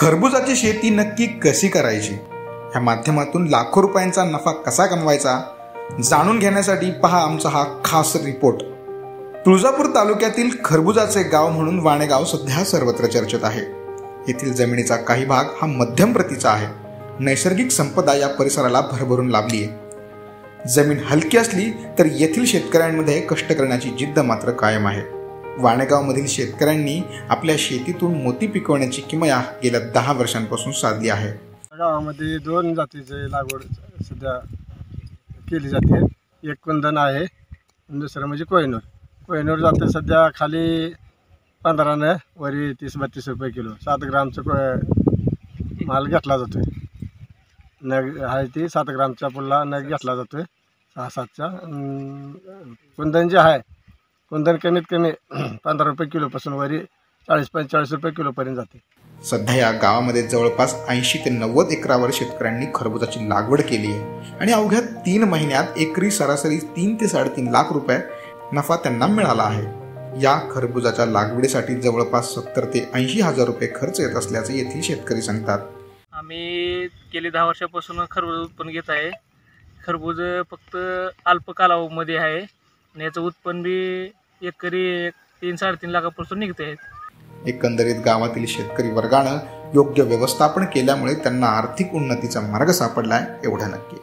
खरबुजाची शेती नक्की कशी करायची, या माध्यमातून लाखो रुपयांचा नफा कसा कमवायचा, जाणून घेण्यासाठी पहा आमचा हा खास रिपोर्ट। तुळजापूर तालुक्यातील खरबुजाचे गाव म्हणून वाणेगाव सध्या सर्वत्र चर्चेत आहे। येथील जमिनीचा काही भाग हा मध्यम प्रतीचा आहे। नैसर्गिक संपदा या परिसराला भरभरून लाभली आहे। जमीन हलकी असली तर येथील शेतकऱ्यांमध्ये कष्ट करण्याची जिद्द मात्र कायम आहे। वाणेगावमधील शेतकऱ्यांनी आपल्या शेतीतून मोती पिकवण्याची किमया गेल्या 10 वर्षांपासून साधली आहे। गावामध्ये 2 जातीची लागवड सध्या केली जाते। एक कुंदन आहे, दुसरं म्हणजे कोहिनूर। कोहिनूर जाते सध्या खाली 15 ने वरी 30-32 रुपये किलो। 7 ग्रामचा माल घेतला जातोय। नग आहे ती 7 ग्रामचा पुल्ला नग घेतला जातोय 6-7चा। कुंदन जे आहे, कुंदन कमीत कमी 15 रुपये किलोपासून वरी 40-45 रुपये किलोपर्यंत जाते। सध्या या गावामध्ये जवळपास 80 ते 90 एकरावर शेतकऱ्यांनी खरबुजाची लागवड केली आहे आणि अवघ्या 3 महिन्यात एकरी सरासरी 3 ते 3.5 लाख रुपये नफा त्यांना मिळाला आहे। या खरबुजाच्या लागवडीसाठी जवळपास 70 ते 80 हजार रुपये खर्च येत असल्याचे येथील शेतकरी सांगतात। आम्ही गेली 10 वर्षापासून खरबूज उत्पन्न घेत आहे। खरबूज फक्त अल्प कालावधीमध्ये आहे आणि याचं उत्पन्न बी एकरी 3-3.5 लाखापासून निघते आहे। एकंदरीत गावातील शेतकरी वर्गानं योग्य व्यवस्थापन केल्यामुळे त्यांना आर्थिक उन्नतीचा मार्ग सापडलाय एवढं नक्की।